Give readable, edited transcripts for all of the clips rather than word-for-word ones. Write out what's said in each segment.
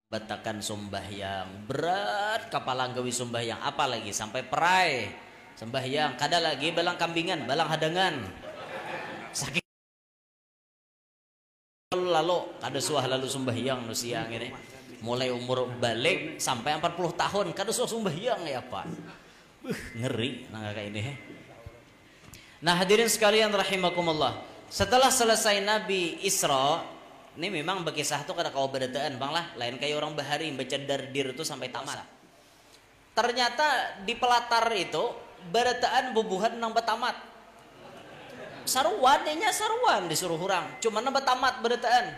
batakan sembahyang berat kepala gawi sembahyang apalagi sampai perai sembahyang kada lagi balang kambingan balang hadangan sakit lalu kada suah lalu sembahyang nu siang ini mulai umur balik sampai 40 tahun kada suah sembahyang ya pak ngeri nah kayak ini. Nah hadirin sekalian rahimakumullah, setelah selesai Nabi Isra ini memang bagi satu kada kau berataan bang lah lain kayak orang bahari baca dardir itu sampai tamat. Ternyata di pelatar itu berataan bubuhan nang betamat saruan nya saruan disuruh orang cuma nang betamat berataan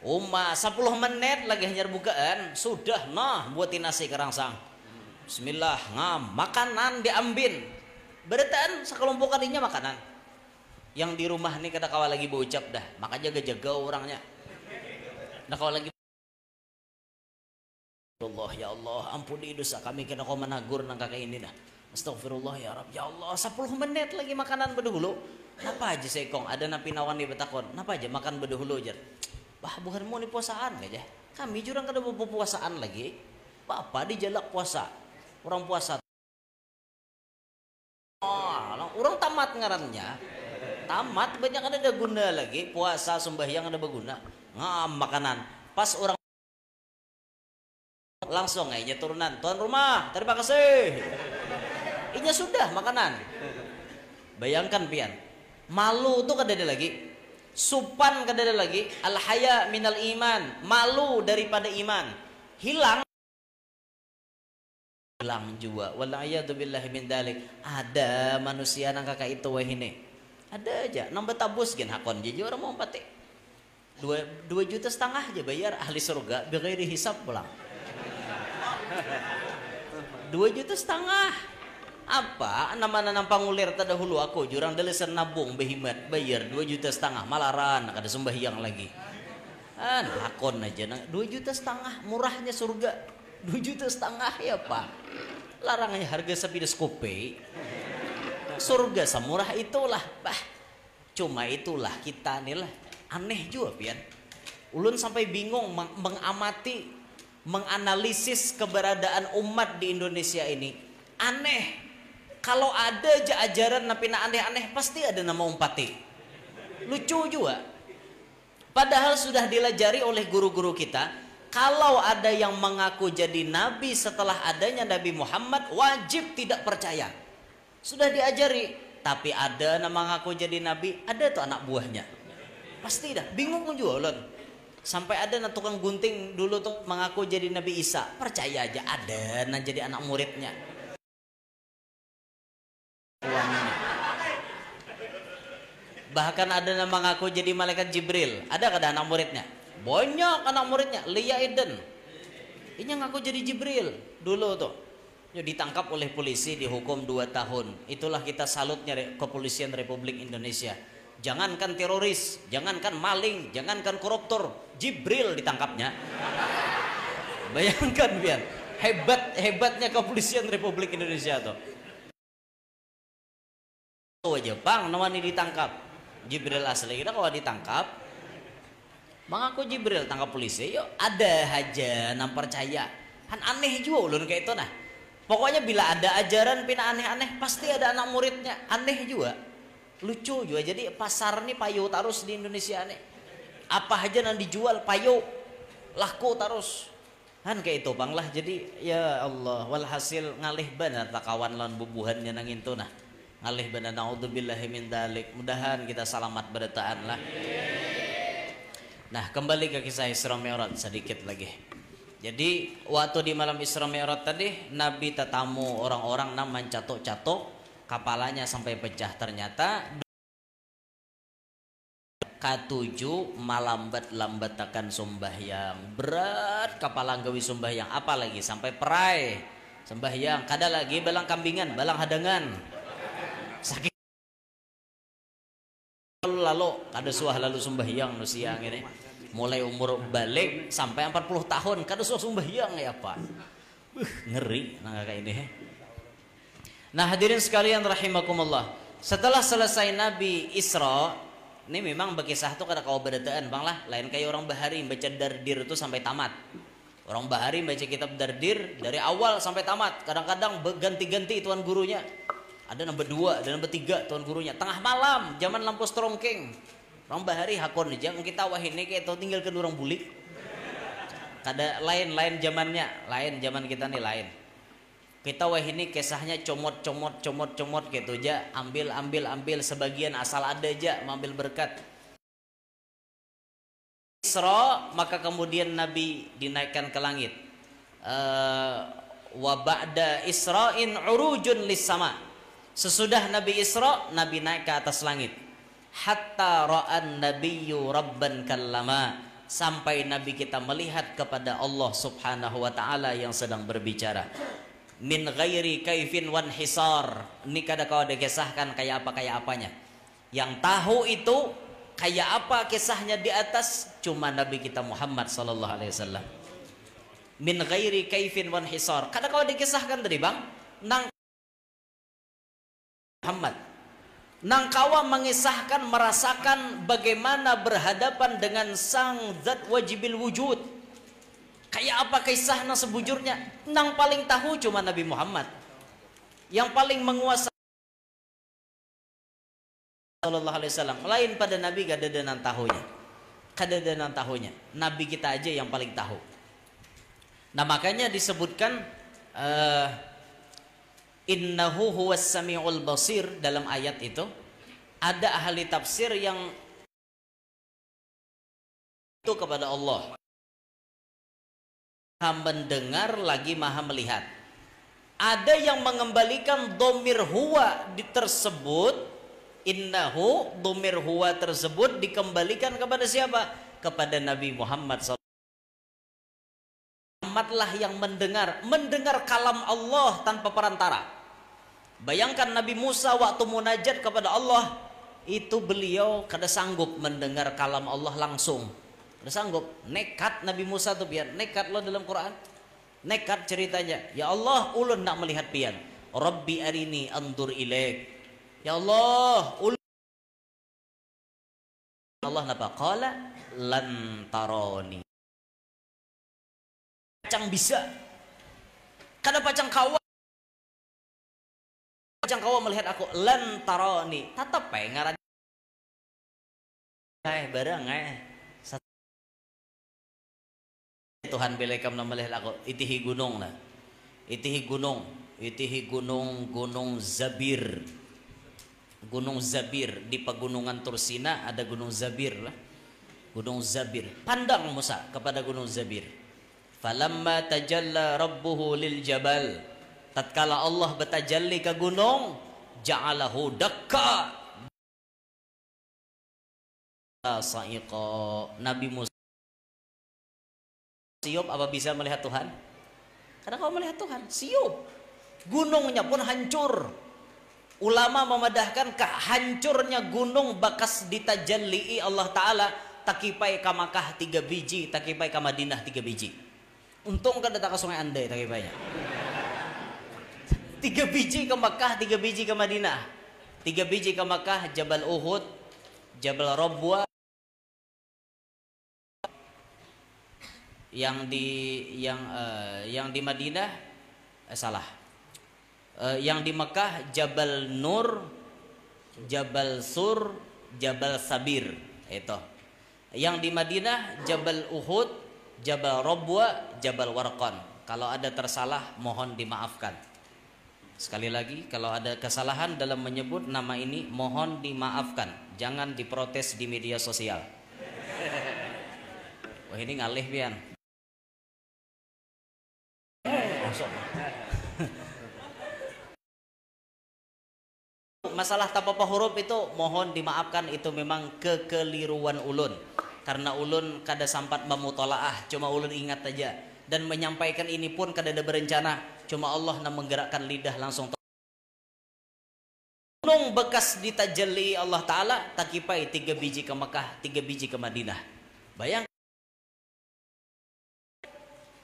10 menit lagi hanya bukaan sudah nah buatin nasi kerangsang bismillah ngam makanan diambil berataan sekelompok kalinya makanan yang di rumah nih kada kawal lagi bocap dah maka jaga-jaga orangnya. Nah kalau lagi Allah ya Allah ampuni dosa kami kena kau menagur nang kakak ini dah astagfirullah ya Rabb ya Allah 10 menit lagi makanan berdahulu napa aja sekong ada napi nawan di betakon napa aja makan berdahulu aja bah bukan mau nih puasaan aja kami jurang kada mau puasaan lagi apa dijalak puasa orang puasa orang tamat ngarannya tamat banyak ada guna lagi puasa sembahyang ada berguna ngam makanan pas orang langsung aja turunan tuan rumah terima kasih inya sudah makanan bayangkan pian malu tuh kada ada lagi supan kada ada lagi al haya minal iman malu daripada iman hilang juga wallahi billahi min dalik ada manusia nang kakak itu wah ini ada aja nambah tabus gen hakon jadi orang mau pati 2,5 juta aja bayar ahli surga bighairi hisab pulang 2,5 juta apa nama pangulir tadahulu aku jurang dalesan nabung behimat bayar 2,5 juta malaran kada sembahyang lagi hakon aja 2,5 juta murahnya surga 2,5 juta ya pak larangannya harga sepides kopi surga semurah itulah bah cuma itulah kita nih lah aneh juga pian ulun sampai bingung mengamati menganalisis keberadaan umat di Indonesia ini aneh kalau ada aja ajaran napina aneh-aneh pasti ada nama umpati lucu juga padahal sudah dilajari oleh guru-guru kita kalau ada yang mengaku jadi nabi setelah adanya Nabi Muhammad wajib tidak percaya sudah diajari tapi ada nama mengaku jadi nabi ada tuh anak buahnya pasti dah bingung juga ulun sampai ada tukang gunting dulu tuh mengaku jadi Nabi Isa percaya aja ada nah jadi anak muridnya bahkan ada nama mengaku jadi malaikat Jibril ada kada anak muridnya banyak anak muridnya Lia Eden ini ngaku jadi Jibril dulu tuh ditangkap oleh polisi dihukum 2 tahun itulah kita salutnya kepolisian Republik Indonesia jangankan teroris jangankan maling jangankan koruptor Jibril ditangkapnya bayangkan biar hebatnya kepolisian Republik Indonesia tuh Jepang namanya ditangkap Jibril asli kita kalau ditangkap mengaku Jibril tangkap polisi yuk ada aja nam percaya kan aneh juga ulun kayak itu nah pokoknya bila ada ajaran pina aneh-aneh pasti ada anak muridnya aneh juga lucu juga jadi pasar nih payu terus di Indonesia nih apa aja yang dijual payu laku terus kan kayak itu bang lah jadi ya Allah walhasil ngalih benar tak kawan lawan bubuhannya nang itu nah ngalih benar naudzubillahi min dalik mudahan kita selamat berataan lah. Nah kembali ke kisah Isra Mi'raj sedikit lagi jadi waktu di malam Isra Mi'raj tadi Nabi tetamu orang-orang nam mencatuk-catuk kepalanya sampai pecah ternyata K7 malambat-lambatakan sembahyang berat kepala gawi sembahyang apalagi sampai perai sembahyang kada lagi balang kambingan balang hadangan sakit lalu kada suah lalu sembahyang nu siang ini mulai umur balik sampai 40 tahun kada suah sembahyang ya pak ngeri nah kayak ini. Nah hadirin sekalian rahimakumullah, setelah selesai Nabi Isra ini memang bagi satu kada kau berataan bang lah lain kayak orang bahari baca dardir itu sampai tamat Orang bahari baca kitab Dardir dari awal sampai tamat. Kadang-kadang ganti-ganti tuan gurunya. Ada nomor 2, ada nomor 3 tuan gurunya. Tengah malam, zaman lampu strongking. Orang bahari hakon aja. Kita wah ini kayak tinggal ke orang bulik. Kada lain zamannya, lain zaman kita nih lain. Kita wah ini kisahnya comot gitu aja. Ambil sebagian asal ada aja, mengambil berkat. Isra, maka kemudian Nabi dinaikkan ke langit. Wa ba'da Isra'in urujun lis sama. Sesudah Nabi Isra, Nabi naik ke atas langit. Hatta ra'an nabiyyu rabban kallama, sampai Nabi kita melihat kepada Allah Subhanahu wa taala yang sedang berbicara. Min ghairi kaifin wan hisar. Ini kada kau ada kisahkan kayak apanya. Yang tahu itu kayak apa kisahnya di atas cuma Nabi kita Muhammad sallallahu alaihi wasallam. Min ghairi kaifin wan hisar. Kada kau dikisahkan tadi bang, nang Muhammad. Nang kawa mengisahkan merasakan bagaimana berhadapan dengan sang zat wajibil wujud. Kayak apa kisah nang sebujurnya? Nang paling tahu cuma Nabi Muhammad. Yang paling menguasai sallallahu alaihi wasallam. Lain pada Nabi kada ada nan tahunya. Kada ada nan tahunya. Nabi kita aja yang paling tahu. Nah makanya disebutkan innahu huwas samiul basir dalam ayat itu. Ada ahli tafsir yang itu kepada Allah. Maha mendengar lagi maha melihat. Ada yang mengembalikan domir huwa tersebut, innahu domir huwa tersebut dikembalikan kepada siapa? Kepada Nabi Muhammad SAW. Muhammadlah yang mendengar kalam Allah tanpa perantara. Bayangkan Nabi Musa waktu munajat kepada Allah, itu beliau kada sanggup mendengar kalam Allah langsung. Kada sanggup. Nekat Nabi Musa tuh biar nekat loh dalam Quran. Nekat ceritanya. Ya Allah, ulun nak melihat pian. Rabbi arini andur ilaik. Ya Allah, ulun. Allah napa? Qala lan tarani. Pacang bisa. Kada pacang kawa. Pacang kawa melihat aku. Lan tarani. Tatap ngaran. Barang Tuhan belekam na melihat aku. Itihi gunung lah. Itihi gunung Zabir. Gunung Zabir di pegunungan Tursina ada Gunung Zabir lah. Gunung Zabir. Pandang Musa kepada Gunung Zabir. Falamma tajalla rabbuhu lil jabal. Tatkala Allah bertajalli ke gunung, ja'alahu dakka. Sa'iqa. Nabi Musa siup apa bisa melihat Tuhan? Karena kau melihat Tuhan, siup. Gunungnya pun hancur. Ulama memadahkan kehancurnya gunung bakas ditajallii Allah Ta'ala. Takipai ka Makkah 3 biji, takipai ka Madinah 3 biji. Untung kan datang ke sungai Andai takipainya. 3 biji ke Makkah, 3 biji ke Madinah. 3 biji ke Makkah, Jabal Uhud, Jabal Rabwa. Yang di Madinah salah. Yang di Mekah Jabal Nur, Jabal Sur, Jabal Sabir itu. Yang di Madinah Jabal Uhud, Jabal Rabwa, Jabal Warqan. Kalau ada tersalah mohon dimaafkan. Sekali lagi, kalau ada kesalahan dalam menyebut nama ini mohon dimaafkan. Jangan diprotes di media sosial. Wah ini ngalih pian. Masalah tapapa huruf itu mohon dimaafkan, itu memang kekeliruan ulun. Karena ulun kada sampat memutolaah, cuma ulun ingat aja. Dan menyampaikan ini pun kada ada berencana, cuma Allah nak menggerakkan lidah langsung. Gunung bekas ditajalli Allah Ta'ala, takipai 3 biji ke Mekah, 3 biji ke Madinah. Bayang.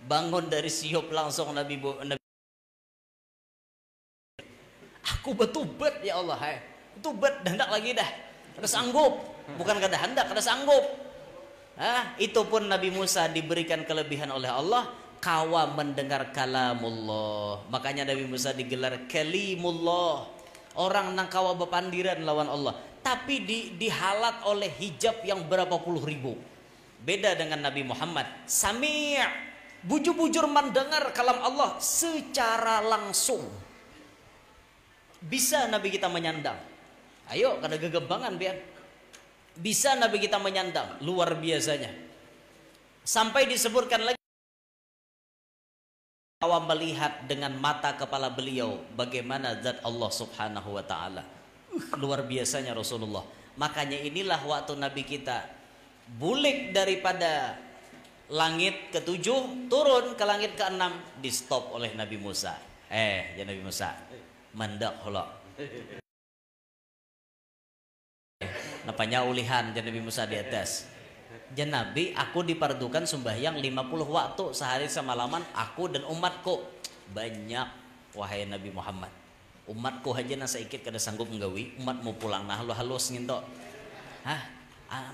Bangun dari siup langsung Nabi. Aku betubat ya Allah, betubat hendak lagi dah. Kada sanggup, bukan kada hendak, kada sanggup. Itu pun Nabi Musa diberikan kelebihan oleh Allah. kawa mendengar kalamullah. Makanya Nabi Musa digelar kalimullah, orang nang kawa bepandiran lawan Allah, tapi dihalat oleh hijab yang berapa puluh ribu. Beda dengan Nabi Muhammad, sami', bujur-bujur mendengar kalam Allah secara langsung. Bisa Nabi kita menyandang. Ayo, kada gegembangan biar. Bisa Nabi kita menyandang, luar biasanya. Sampai disebutkan lagi, awam melihat dengan mata kepala beliau bagaimana zat Allah Subhanahu wa taala. Luar biasanya Rasulullah. Makanya inilah waktu Nabi kita bulik daripada langit ke-7 turun ke langit ke-6, di stop oleh Nabi Musa. Ya Nabi Musa, mandak hula. Napanya ulihan Nabi Musa di atas. Jan Nabi, aku dipardukan sembahyang 50 waktu sehari semalaman, aku dan umatku. Banyak wahai Nabi Muhammad, umatku aja nasa ikit kada sanggup nggawi, umatmu pulang nah halus nginto.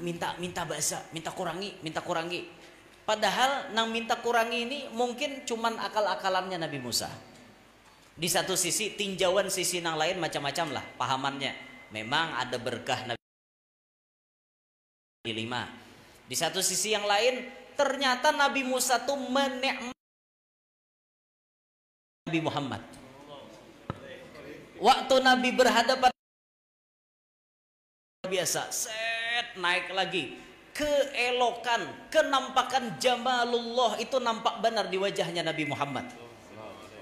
Minta bahasa, minta kurangi. Padahal nang minta kurangi ini mungkin cuman akal-akalannya Nabi Musa. Di satu sisi tinjauan sisi nang lain macam-macam lah pahamannya. Memang ada berkah Nabi 5. Di satu sisi yang lain, ternyata Nabi Musa tuh menikmati Nabi Muhammad. Waktu Nabi berhadapan biasa, naik lagi. Keelokan, kenampakan jamalullah itu nampak benar di wajahnya Nabi Muhammad.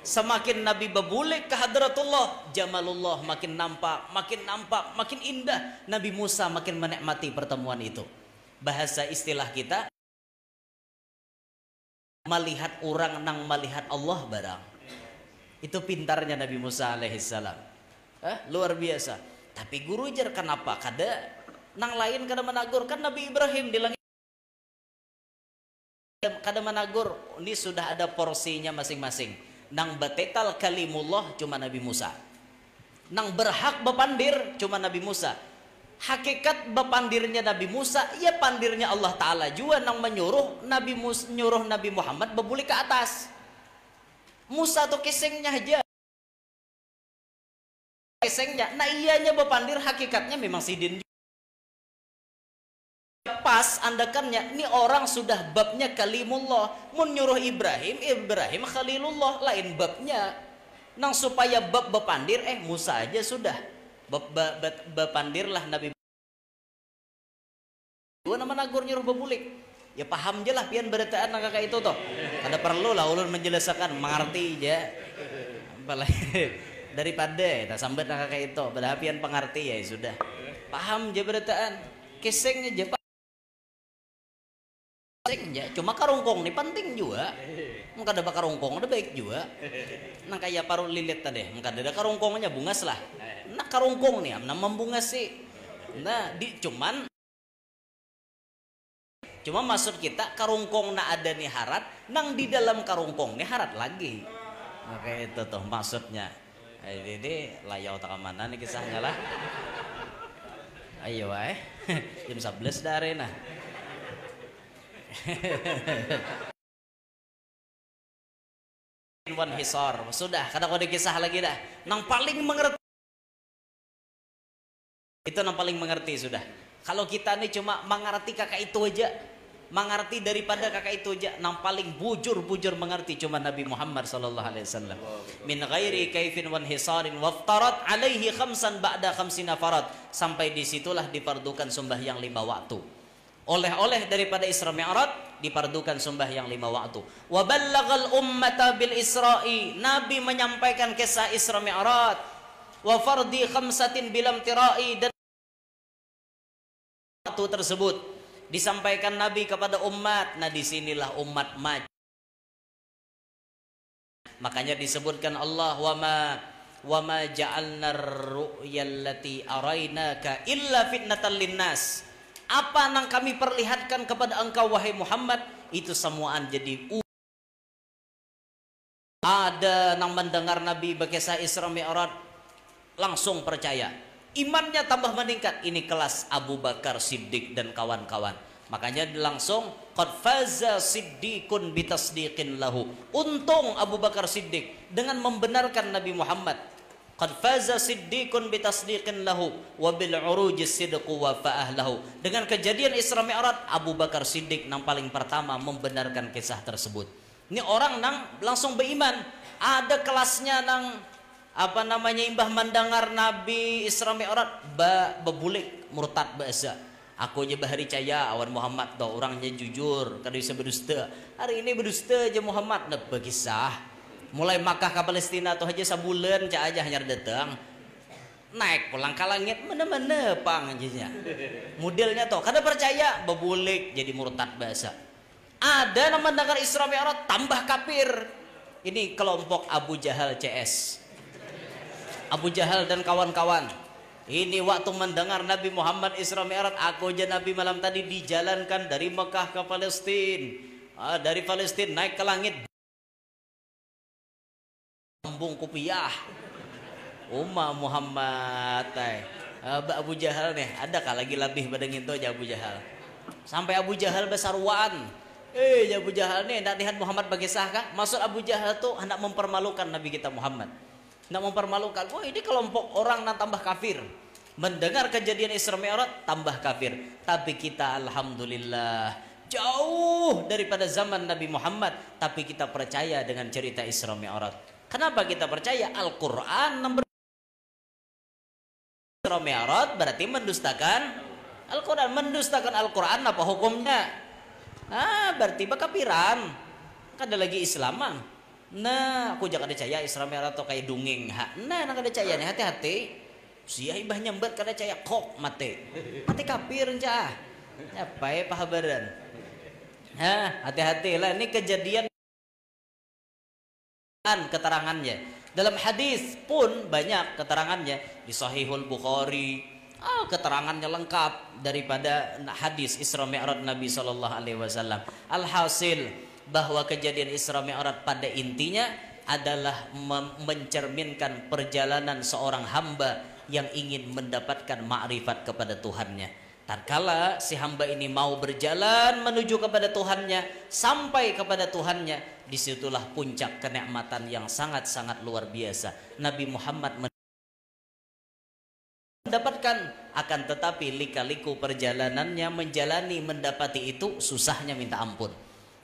Semakin Nabi berbulik ke hadratullah, jamalullah makin nampak, makin indah. Nabi Musa makin menikmati pertemuan itu. Bahasa istilah kita, melihat orang nang melihat Allah barang. Itu pintarnya Nabi Musa alaihissalam. Luar biasa. Tapi guru jar kenapa kada nang lain kada menagur, kan Nabi Ibrahim di langit kada menagur. Ini sudah ada porsinya masing-masing. Nang batetal kalimullah cuma Nabi Musa. Nang berhak bepandir cuma Nabi Musa. Hakikat bepandirnya Nabi Musa, ya pandirnya Allah Ta'ala juga nang menyuruh Nabi Muhammad berbuli ke atas. Musa tuh kesengnya aja, kesengnya. Nah ianya bepandir, hakikatnya memang sidin. Pas andakannya, ini orang sudah babnya kalimullah, menyuruh Ibrahim khalilullah, lain babnya. Nang supaya bab bepandir, Musa aja sudah. Bepandirlah Nabi gua nama nagur nyuruh bebulik, ya paham je lah pian beritaan kakak itu toh, ada perlu lah ulun menjelaskan mengerti aja daripada tak sambat kakak itu padahal pian pengerti ya sudah paham je beritaan keseng aja pak keseng cuma karungkong nih penting juga, mungkin ada karungkong ada baik juga, nang kayak paruh lilit tadi, mungkin ada karungkongnya bungas lah. Nah karungkong nih, nah membungas sih. Nah cuma maksud kita karungkong na ada nih harat, nang di dalam karungkong nih harat lagi. Oke itu tuh maksudnya. Jadi layau tak mana nih kisahnya lah. Ayo jam 11 dari nah. Wan hisar sudah kada kau dikisah lagi dah. Nang paling mengerti itu yang paling mengerti sudah. Kalau kita nih cuma mengerti kakak itu aja, mengerti daripada kakak itu aja, yang paling bujur mengerti cuma Nabi Muhammad sallallahu alaihi wasallam. Min ghairi kaifin wan hisarin waftarat alaihi khamsan ba'da khamsina farad. Sampai disitulah dipardukan sembahyang 5 waktu. Oleh-oleh daripada Isra Mi'raj dipardukan sembahyang 5 waktu. Wa ballagal ummata bil Isra'i. Nabi menyampaikan kisah Isra Mi'raj. Wa fardi khamsatin bilam tirai, dan waktu tersebut disampaikan Nabi kepada umat. Nah disinilah umat maju. Makanya disebutkan Allah wa ma ja'alna ar-ru'yallati arainaka illa fitnatan linnas. Apa yang kami perlihatkan kepada engkau wahai Muhammad itu semuaan jadi ada yang mendengar Nabi berkisah Isra Mi'raj langsung percaya, imannya tambah meningkat. Ini kelas Abu Bakar Siddiq dan kawan-kawan. Makanya langsung qad faza siddiqun bitasdiqin lahu. Untung Abu Bakar Siddiq dengan membenarkan Nabi Muhammad. Qad faza siddiqun bitasdiqin lahu wa bil urujis sidqu wa fa'ah lahu. Dengan kejadian Isra Mi'raj, Abu Bakar Siddiq yang paling pertama membenarkan kisah tersebut. Ini orang nang langsung beriman. Ada kelasnya nang apa namanya imbah mendengar Nabi Isra Mi'raj bebulik murtad bahasa. Aku aja bahari caya awan Muhammad tuh orangnya jujur, kada bisa berdusta. Hari ini berdusta aja Muhammad nah berkisah. Mulai Makkah ke Palestina tuh aja sebulan cak aja hanya datang. Naik pulang ke langit mana-mana pang aja. Modelnya tuh kada percaya bebulik jadi murtad bahasa. Ada nama mendengar Isra Mi'raj tambah kafir. Ini kelompok Abu Jahal CS. Abu Jahal dan kawan-kawan. Ini waktu mendengar Nabi Muhammad Isra Mi'raj, aku aja Nabi malam tadi dijalankan dari Mekah ke Palestina, dari Palestina naik ke langit, sambung kupiah. Muhammad, Abu Jahal nih, adakah lagi lebih pada nginto aja Abu Jahal? Sampai Abu Jahal besarwan. Abu Jahal nih, nak lihat Muhammad bagi sah kah? Maksud Abu Jahal tuh hendak mempermalukan Nabi kita Muhammad. Nak mempermalukan, wah ini kelompok orang yang tambah kafir. Mendengar kejadian Isra Mi'raj tambah kafir. Tapi kita alhamdulillah jauh daripada zaman Nabi Muhammad, tapi kita percaya dengan cerita Isra Mi'raj. Kenapa kita percaya? Al-Qur'an nomor Isra Mi'raj berarti mendustakan Al-Qur'an. Mendustakan Al-Qur'an apa hukumnya? Berarti bakapiran. Kada lagi Islaman. Nah, aku jangan percaya Isra Mi'raj atau kayak dungeng. Nah, kada percaya nih, hati-hati. Sia ibah nyambat kada percaya kok mati. Mati kafir encah. Apa ya pahabaran? Hati-hati lah, ini kejadian keterangannya. Dalam hadis pun banyak keterangannya di Sahihul Bukhari. Keterangannya lengkap daripada hadis Isra Mi'raj Nabi sallallahu alaihi wasallam. Alhasil bahwa kejadian Isra Mi'raj pada intinya adalah mencerminkan perjalanan seorang hamba yang ingin mendapatkan ma'rifat kepada Tuhannya. Tatkala si hamba ini mau berjalan menuju kepada Tuhannya, sampai kepada Tuhannya, disitulah puncak kenikmatan yang sangat-sangat luar biasa. Nabi Muhammad mendapatkan, akan tetapi lika-liku perjalanannya menjalani mendapati itu susahnya minta ampun.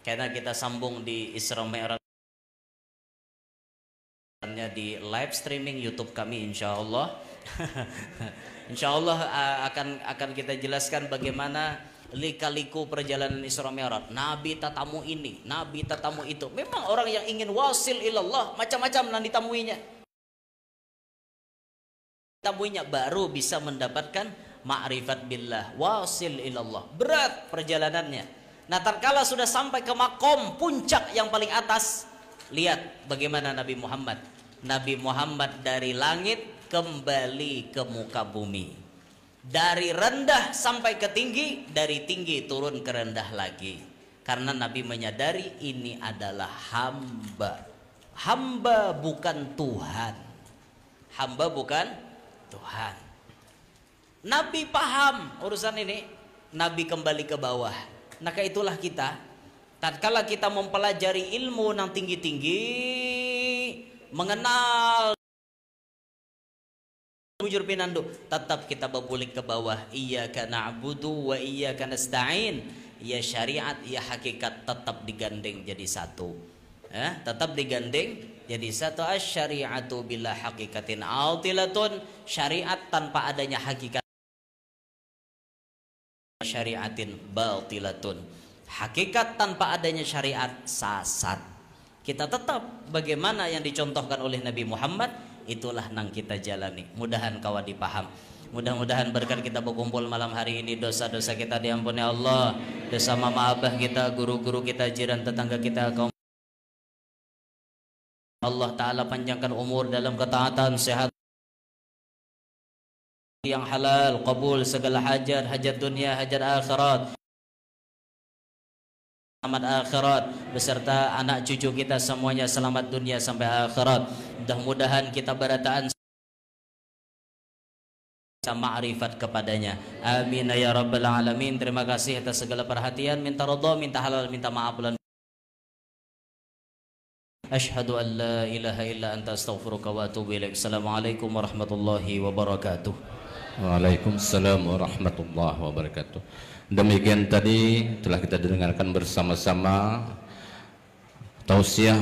Karena kita sambung di Isra Mi'raj di live streaming YouTube kami, insya Allah. Insya Allah akan kita jelaskan bagaimana lika-liku perjalanan Isra Mi'raj. Nabi tatamu ini, Nabi tatamu itu. Memang orang yang ingin wasil ilallah macam-macam yang ditamuinya. Tamuinya baru bisa mendapatkan ma'rifat billah, wasil ilallah. Berat perjalanannya. Nah, tatkala sudah sampai ke makom puncak yang paling atas, lihat bagaimana Nabi Muhammad. Nabi Muhammad dari langit kembali ke muka bumi. Dari rendah sampai ke tinggi, dari tinggi turun ke rendah lagi. Karena Nabi menyadari ini adalah hamba. Hamba bukan Tuhan. Hamba bukan Tuhan. Nabi paham urusan ini. Nabi kembali ke bawah. Nah, itulah kita. Tatkala kita mempelajari ilmu yang tinggi-tinggi, mengenal bujur pinandu, tetap kita berbulik ke bawah. Iyyaka na'budu wa iyyaka nasta'in. Ya syariat, ya hakikat tetap digandeng jadi satu. Tetap digandeng jadi satu. Asy-syari'atu bila hakikatin altilatun. Syariat tanpa adanya hakikat, syariatin batilatun. Hakikat tanpa adanya syariat sasat. Kita tetap bagaimana yang dicontohkan oleh Nabi Muhammad, itulah nang kita jalani. Mudahan kawan dipaham. Mudah-mudahan berkat kita berkumpul malam hari ini, dosa-dosa kita diampuni Allah, dosa mama abah kita, guru-guru kita, jiran tetangga kita, kaum Allah Ta'ala panjangkan umur dalam ketaatan, sehat yang halal, kabul segala hajat, hajat dunia, hajat akhirat, selamat akhirat beserta anak cucu kita semuanya selamat dunia sampai akhirat. Mudah-mudahan kita berataan ma'rifat kepadanya. Amin ya rabbal alamin. Terima kasih atas segala perhatian. Minta ridha, minta halal, minta maaf bulan. Asyhadu an la ilaha illa anta astaghfiruka wa atubu ilaik. Assalamualaikum warahmatullahi wabarakatuh. Waalaikumsalam warahmatullahi wabarakatuh. Demikian tadi telah kita dengarkan bersama-sama tausiah